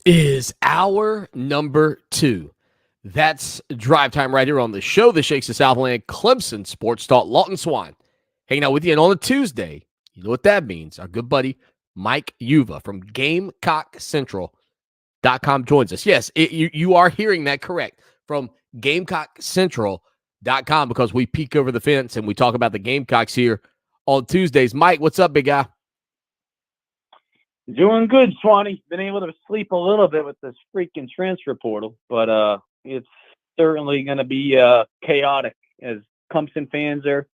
is hour number 2. That's drive time right here on the show that shakes the Southland. Clemson Sports Talk. Lawton Swan hanging out with you. And on a Tuesday, you know what that means. Our good buddy Mike Yuva from GamecockCentral.com joins us. Yes, you are hearing that correct. From GamecockCentral.com, because we peek over the fence and we talk about the Gamecocks here on Tuesdays. Mike, what's up, big guy? Doing good, Swanee. Been able to sleep a little bit with this freaking transfer portal, but it's certainly going to be chaotic, as Clemson fans are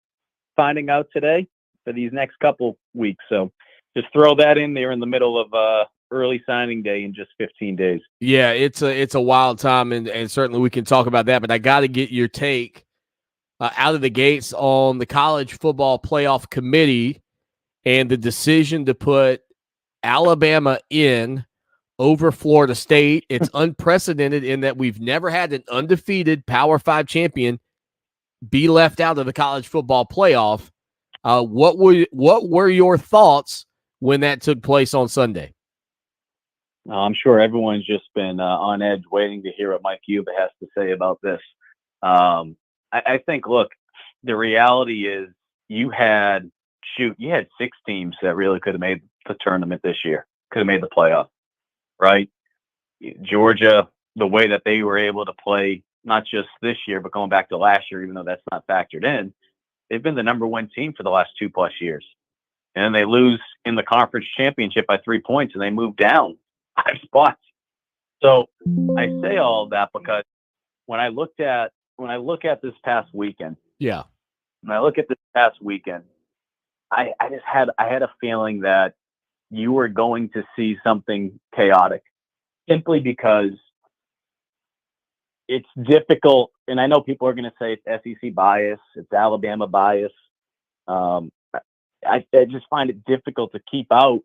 finding out today for these next couple weeks. So just throw that in there in the middle of early signing day in just 15 days. Yeah, it's a wild time, and certainly we can talk about that. But I got to get your take out of the gates on the College Football Playoff Committee and the decision to put Alabama in over Florida State. It's unprecedented in that we've never had an undefeated Power 5 champion be left out of the college football playoff. What were your thoughts when that took place on Sunday? I'm sure everyone's just been on edge waiting to hear what Mike Yuba has to say about this. I think, look, the reality is you had 6 teams that really could have made the tournament this year, could have made the playoff, right? Georgia, the way that they were able to play, not just this year, but going back to last year, even though that's not factored in, they've been the number 1 team for the last 2+ years. And then they lose in the conference championship by 3 points and they move down 5 spots. So I say all of that because when I look at this past weekend, I had a feeling that you were going to see something chaotic, simply because it's difficult. And I know people are going to say it's SEC bias, it's Alabama bias. I just find it difficult to keep out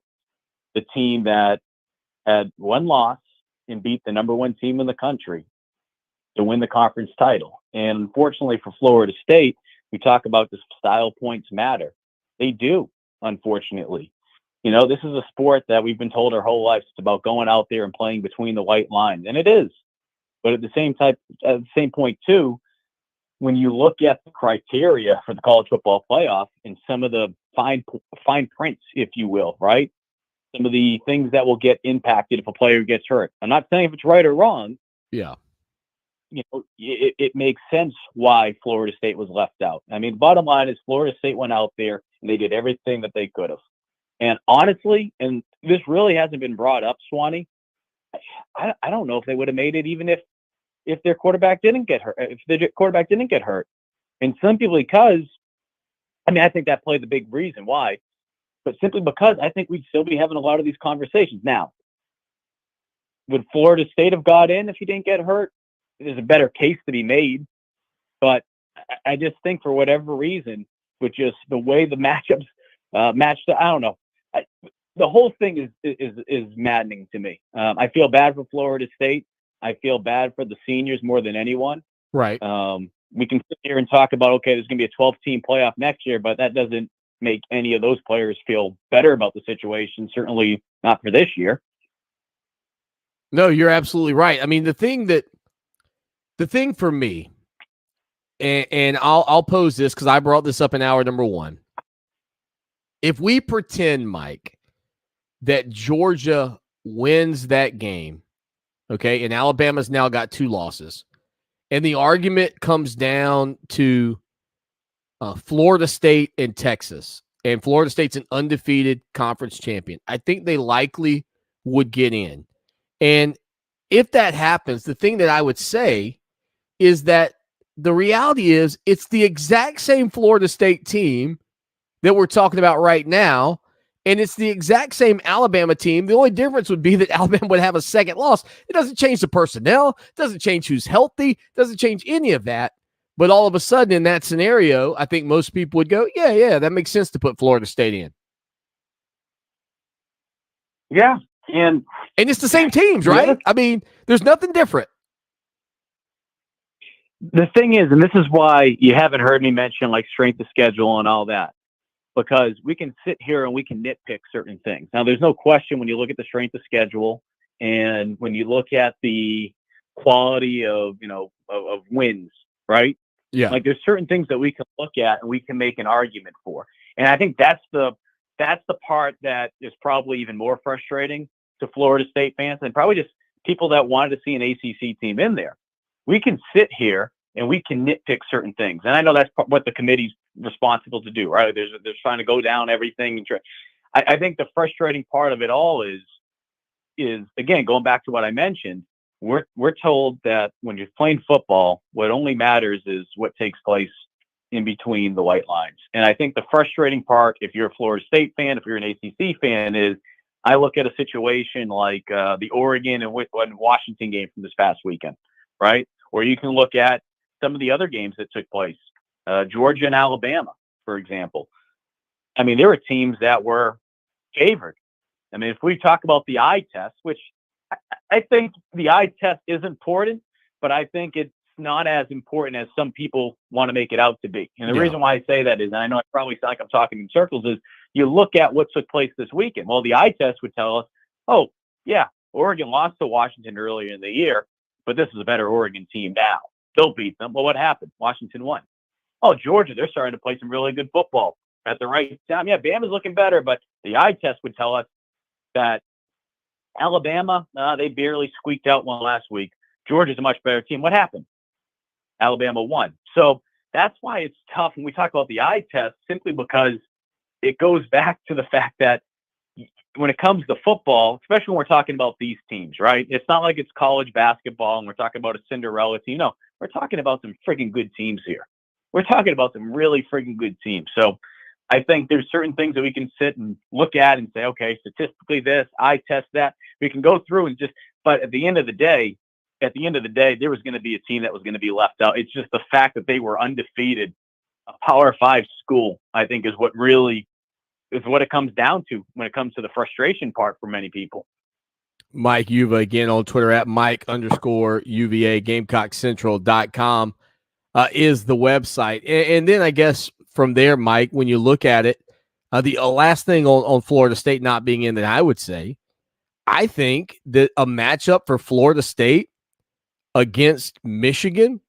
the team that had 1 loss and beat the number 1 team in the country to win the conference title. And unfortunately for Florida State, we talk about the style points matter. They do, unfortunately. You know, this is a sport that we've been told our whole lives it's about going out there and playing between the white lines, and it is. But at the same point too, when you look at the criteria for the college football playoff and some of the fine prints, if you will, right? Some of the things that will get impacted if a player gets hurt. I'm not saying if it's right or wrong. Yeah. You know, it makes sense why Florida State was left out. I mean, the bottom line is Florida State went out there and they did everything that they could have. And honestly, and this really hasn't been brought up, Swanee, I don't know if they would have made it even if their quarterback didn't get hurt. If the quarterback didn't get hurt, and simply because, I mean, I think that played the big reason why, but simply because I think we'd still be having a lot of these conversations. Now, would Florida State have got in if he didn't get hurt? There's a better case to be made, but I just think for whatever reason, with just the way the matchups matched, I don't know. The whole thing is maddening to me. I feel bad for Florida State. I feel bad for the seniors more than anyone. Right. We can sit here and talk about, okay, there's going to be a 12-team playoff next year, but that doesn't make any of those players feel better about the situation. Certainly not for this year. No, you're absolutely right. I mean, the thing for me, and I'll pose this because I brought this up in hour number 1. If we pretend, Mike, that Georgia wins that game, okay, and Alabama's now got 2 losses, and the argument comes down to Florida State and Texas, and Florida State's an undefeated conference champion, I think they likely would get in. And if that happens, the thing that I would say is that the reality is it's the exact same Florida State team that we're talking about right now, and it's the exact same Alabama team. The only difference would be that Alabama would have a second loss. It doesn't change the personnel. It doesn't change who's healthy. It doesn't change any of that. But all of a sudden in that scenario, I think most people would go, yeah, that makes sense to put Florida State in. Yeah. And it's the same teams, right? I mean, there's nothing different. The thing is, and this is why you haven't heard me mention like strength of schedule and all that, because we can sit here and we can nitpick certain things. Now, there's no question when you look at the strength of schedule And when you look at the quality of, of wins, right? Yeah. Like there's certain things that we can look at and we can make an argument for. And I think that's the part that is probably even more frustrating to Florida State fans and probably just people that wanted to see an ACC team in there. We can sit here and we can nitpick certain things. And I know that's what the committee's responsible to do, right? They're trying to go down everything. And I think the frustrating part of it all is again, going back to what I mentioned, we're told that when you're playing football, what only matters is what takes place in between the white lines. And I think the frustrating part, if you're a Florida State fan, if you're an ACC fan, is I look at a situation like the Oregon and Washington game from this past weekend, right? Or you can look at some of the other games that took place, Georgia and Alabama, for example. I mean, there were teams that were favored. I mean, if we talk about the eye test, which I think the eye test is important, but I think it's not as important as some people want to make it out to be. And the reason why I say that is, and I know I probably sound like I'm talking in circles, is you look at what took place this weekend. Well, the eye test would tell us, oh, yeah, Oregon lost to Washington earlier in the year, but this is a better Oregon team now. They'll beat them. Well, what happened? Washington won. Oh, Georgia, they're starting to play some really good football at the right time. Yeah, Bama's looking better, but the eye test would tell us that Alabama, they barely squeaked out one last week. Georgia's a much better team. What happened? Alabama won. So that's why it's tough when we talk about the eye test, simply because it goes back to the fact that when it comes to football, especially when we're talking about these teams, right? It's not like it's college basketball and we're talking about a Cinderella team. No, we're talking about some freaking good teams here. We're talking about some really freaking good teams. So I think there's certain things that we can sit and look at and say, okay, statistically this, eye test that. We can go through and just, but at the end of the day, there was going to be a team that was going to be left out. It's just the fact that they were undefeated, a Power 5 school, I think is what it comes down to when it comes to the frustration part for many people. Mike Uva again on Twitter at Mike_UVA, GamecockCentral.com is the website. And then I guess from there, Mike, when you look at it, the last thing on Florida State not being in that I would say, I think that a matchup for Florida State against Michigan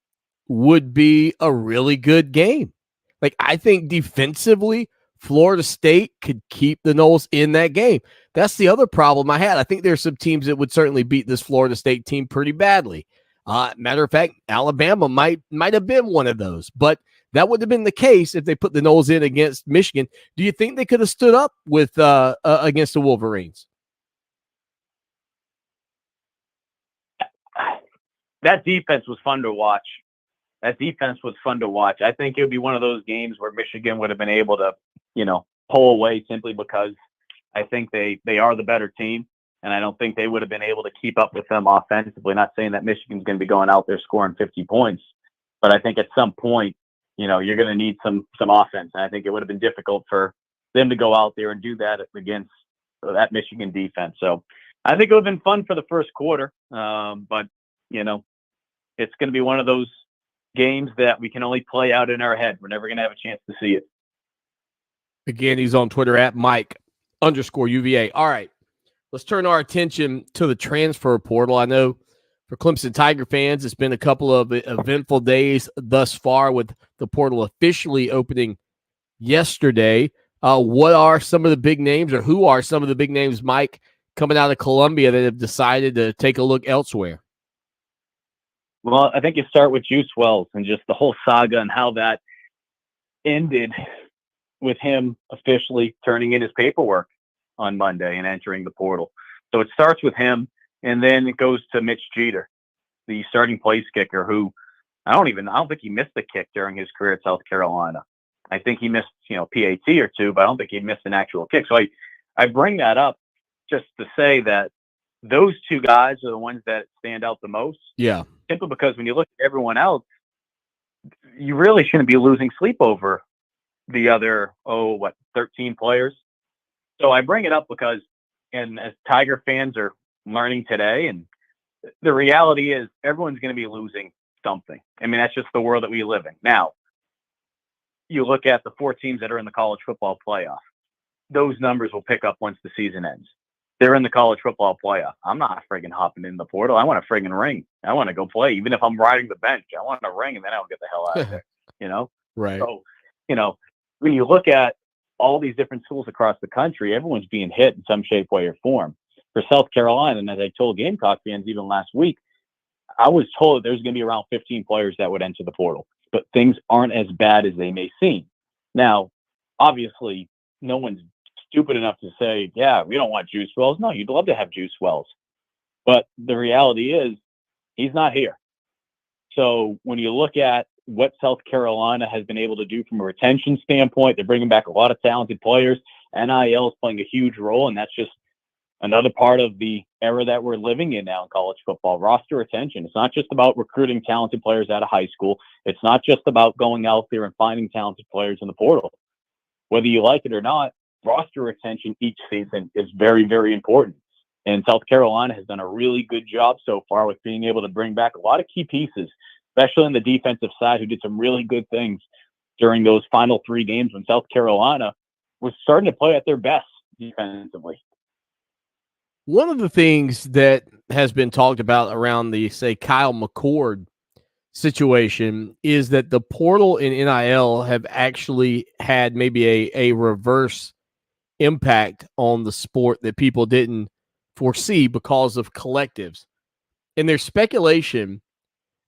would be a really good game. Like, I think defensively, Florida State could keep the Noles in that game. That's the other problem I had. I think there's some teams that would certainly beat this Florida State team pretty badly. Matter of fact, Alabama might have been one of those, but that would have been the case if they put the Noles in against Michigan. Do you think they could have stood up with against the Wolverines? That defense was fun to watch. I think it would be one of those games where Michigan would have been able to, pull away simply because I think they are the better team. And I don't think they would have been able to keep up with them offensively. Not saying that Michigan's going to be going out there scoring 50 points, but I think at some point, you're going to need some offense. And I think it would have been difficult for them to go out there and do that against that Michigan defense. So I think it would have been fun for the first quarter. But, it's going to be one of those games that we can only play out in our head. We're never going to have a chance to see it. Again, he's on Twitter at Mike_UVA. All right, let's turn our attention to the transfer portal. I know for Clemson Tiger fans, it's been a couple of eventful days thus far with the portal officially opening yesterday. What are some of the big names, or who are some of the big names, Mike, coming out of Columbia that have decided to take a look elsewhere? Well, I think you start with Juice Wells and just the whole saga and how that ended with him officially turning in his paperwork on Monday and entering the portal. So it starts with him, and then it goes to Mitch Jeter, the starting place kicker, who I don't think he missed the kick during his career at South Carolina. I think he missed, PAT or two, but I don't think he missed an actual kick. So I bring that up just to say that those two guys are the ones that stand out the most. Yeah. Simply because when you look at everyone else, you really shouldn't be losing sleep over the other, 13 players. So I bring it up because, and as Tiger fans are learning today, and the reality is everyone's going to be losing something. I mean, that's just the world that we live in. Now, you look at the 4 teams that are in the college football playoff. Those numbers will pick up once the season ends. they're in the college football playoff. I'm not friggin' hopping in the portal. I want a friggin' ring. I want to go play. Even if I'm riding the bench, I want a ring, and then I'll get the hell out of there, you know? Right. So, when you look at all these different schools across the country, everyone's being hit in some shape, way, or form. For South Carolina, and as I told Gamecock fans even last week, I was told there's going to be around 15 players that would enter the portal, but things aren't as bad as they may seem. Now, obviously, no one's stupid enough to say, yeah, we don't want Juice Wells. No, you'd love to have Juice Wells. But the reality is he's not here. So when you look at what South Carolina has been able to do from a retention standpoint, they're bringing back a lot of talented players. NIL is playing a huge role, and that's just another part of the era that we're living in now in college football. Roster retention. It's not just about recruiting talented players out of high school. It's not just about going out there and finding talented players in the portal. Whether you like it or not, roster retention each season is very, very important. And South Carolina has done a really good job so far with being able to bring back a lot of key pieces, especially on the defensive side, who did some really good things during those final 3 games when South Carolina was starting to play at their best defensively. One of the things that has been talked about around the, say, Kyle McCord situation is that the portal and NIL have actually had maybe a reverse impact on the sport that people didn't foresee because of collectives. And there's speculation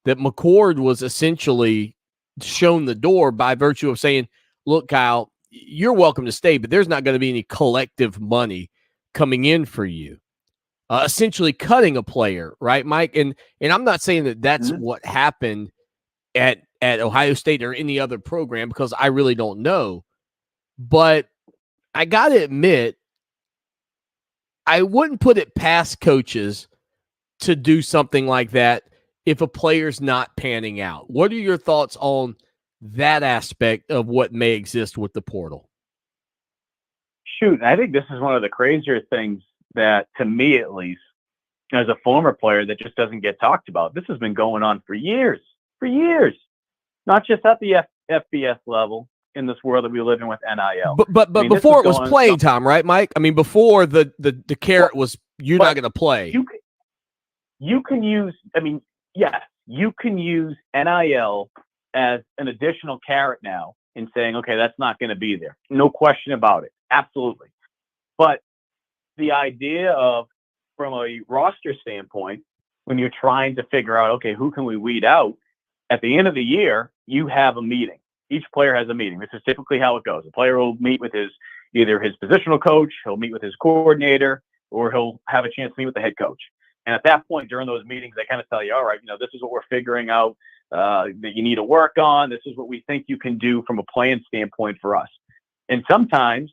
that McCord was essentially shown the door by virtue of saying, look, Kyle, you're welcome to stay, but there's not going to be any collective money coming in for you. Essentially cutting a player, right, Mike? And I'm not saying that that's what happened at Ohio State or any other program, because I really don't know. But I got to admit, I wouldn't put it past coaches to do something like that if a player's not panning out. What are your thoughts on that aspect of what may exist with the portal? Shoot, I think this is one of the crazier things that, to me at least, as a former player, that just doesn't get talked about. This has been going on for years, not just at the FBS level in this world that we live in with NIL. But before it was playing time, right, Mike? I mean, before the carrot was, you're not going to play. You can use, yes, you can use NIL as an additional carrot now in saying, okay, that's not going to be there. No question about it. Absolutely. But the idea of, from a roster standpoint, when you're trying to figure out, okay, who can we weed out, at the end of the year, you have a meeting. Each player has a meeting. This is typically how it goes. The player will meet with either his positional coach, he'll meet with his coordinator, or he'll have a chance to meet with the head coach. And at that point, during those meetings, they kind of tell you, all right, this is what we're figuring out that you need to work on. This is what we think you can do from a plan standpoint for us. And sometimes,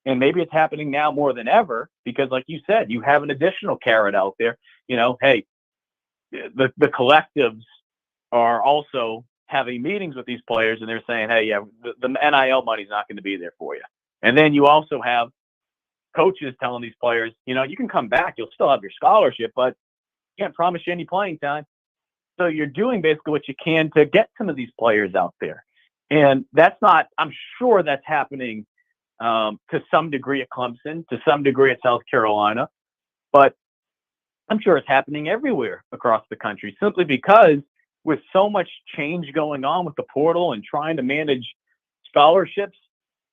and maybe it's happening now more than ever, because like you said, you have an additional carrot out there. Hey, the collectives are also having meetings with these players, and they're saying, hey, yeah, the NIL money's not going to be there for you. And then you also have coaches telling these players, you can come back, you'll still have your scholarship, but can't promise you any playing time. So you're doing basically what you can to get some of these players out there. And that's not, I'm sure that's happening to some degree at Clemson, to some degree at South Carolina, but I'm sure it's happening everywhere across the country, simply because with so much change going on with the portal and trying to manage scholarships,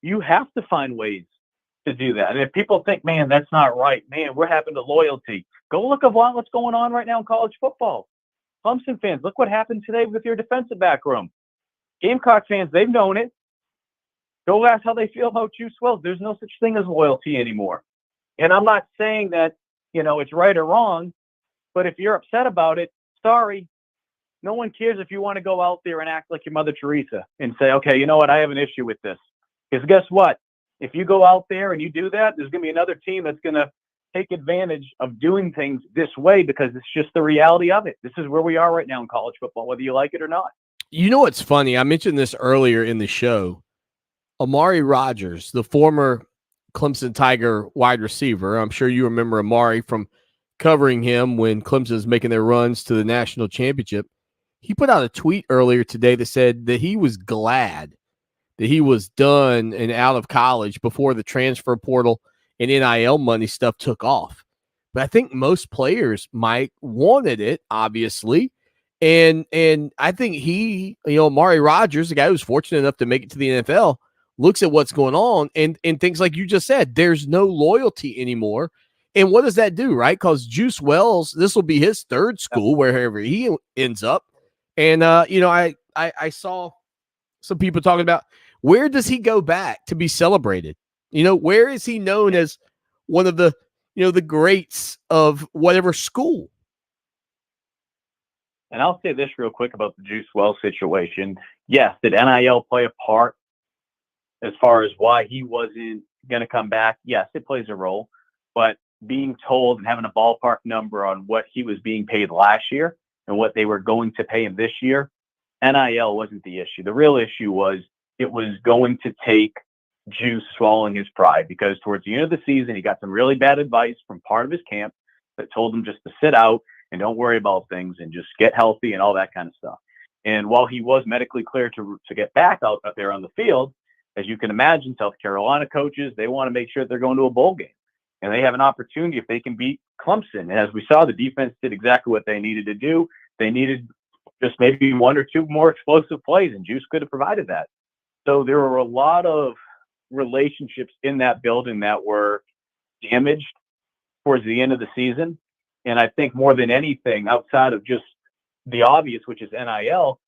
you have to find ways to do that. And if people think, man, that's not right, man, what happened to loyalty? Go look at what's going on right now in college football. Clemson fans, look what happened today with your defensive back room. Gamecock fans, they've known it. Go ask how they feel about Juice Wells. There's no such thing as loyalty anymore. And I'm not saying that, it's right or wrong, but if you're upset about it, sorry. No one cares if you want to go out there and act like your Mother Teresa and say, okay, you know what, I have an issue with this. Because guess what? If you go out there and you do that, there's going to be another team that's going to take advantage of doing things this way, because it's just the reality of it. This is where we are right now in college football, whether you like it or not. You know what's funny? I mentioned this earlier in the show. Amari Rodgers, the former Clemson Tiger wide receiver. I'm sure you remember Amari from covering him when Clemson was making their runs to the national championship. He put out a tweet earlier today that said that he was glad that he was done and out of college before the transfer portal and NIL money stuff took off. But I think most players, Mike, wanted it, obviously. And I think Amari Rodgers, the guy who's fortunate enough to make it to the NFL, looks at what's going on and things like you just said, there's no loyalty anymore. And what does that do, right? Because Juice Wells, this will be his third school, wherever he ends up. And, I saw some people talking about, where does he go back to be celebrated? Where is he known as one of the, the greats of whatever school? And I'll say this real quick about the Juice Wells situation. Yes, did NIL play a part as far as why he wasn't going to come back? Yes, it plays a role. But being told and having a ballpark number on what he was being paid last year and what they were going to pay him this year, NIL wasn't the issue. The real issue was it was going to take Juice swallowing his pride, because towards the end of the season, he got some really bad advice from part of his camp that told him just to sit out and don't worry about things and just get healthy and all that kind of stuff. And while he was medically cleared to get back out there on the field, as you can imagine, South Carolina coaches, they want to make sure they're going to a bowl game. And they have an opportunity if they can beat Clemson. And as we saw, the defense did exactly what they needed to do. They needed just maybe one or two more explosive plays, and Juice could have provided that. So there were a lot of relationships in that building that were damaged towards the end of the season. And I think more than anything, outside of just the obvious, which is NIL,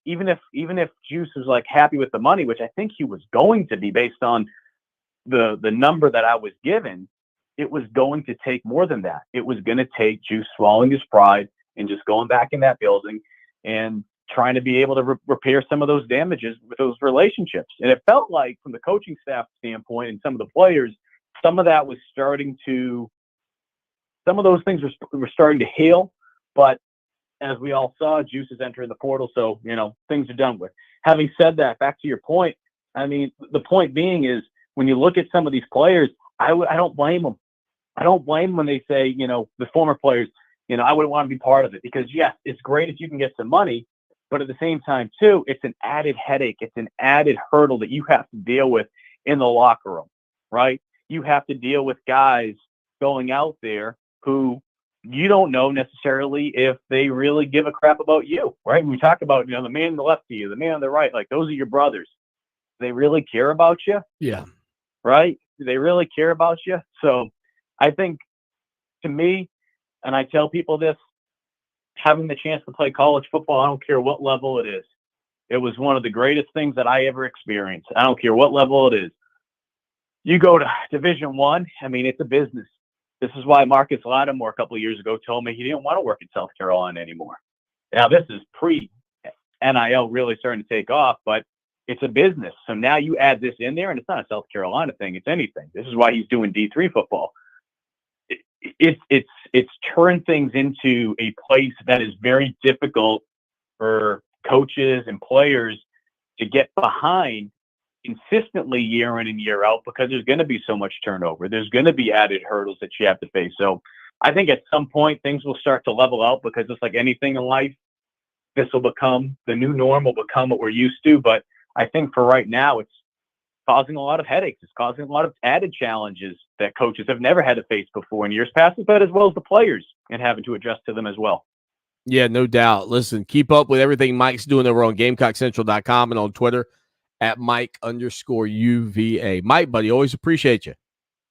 even if Juice was like happy with the money, which I think he was going to be based on the number that I was given, it was going to take more than that. It was going to take Juice swallowing his pride and just going back in that building and trying to be able to repair some of those damages with those relationships. And it felt like, from the coaching staff standpoint and some of the players, some of that was starting to, some of those things were starting to heal. But as we all saw, Juice is entering the portal, so things are done with. Having said that, back to your point, I mean, the point being is, when you look at some of these players, I don't blame them. I don't blame them when they say, the former players, I wouldn't want to be part of it, because yes, it's great if you can get some money, but at the same time too, it's an added headache. It's an added hurdle that you have to deal with in the locker room, right? You have to deal with guys going out there who you don't know necessarily if they really give a crap about you, right? We talk about, the man on the left of you, the man on the right, like those are your brothers. They really care about you. Yeah. Right? Do they really care about you? So I think, to me, and I tell people this, having the chance to play college football, I don't care what level it is. It was one of the greatest things that I ever experienced. I don't care what level it is. You go to Division I, I mean, it's a business. This is why Marcus Lattimore a couple of years ago told me he didn't want to work in South Carolina anymore. Now, this is pre-NIL really starting to take off, but it's a business. So now you add this in there, and it's not a South Carolina thing. It's anything. This is why he's doing D3 football. It's turned things into a place that is very difficult for coaches and players to get behind consistently year in and year out, because there's going to be so much turnover. There's going to be added hurdles that you have to face. So I think at some point things will start to level out, because it's like anything in life, this will become the new norm, will become what we're used to. But I think for right now, it's causing a lot of headaches. It's causing a lot of added challenges that coaches have never had to face before in years past, but as well as the players, and having to adjust to them as well. Yeah, no doubt. Listen, keep up with everything Mike's doing over on GamecockCentral.com and on Twitter at Mike_UVA. Mike, buddy, always appreciate you.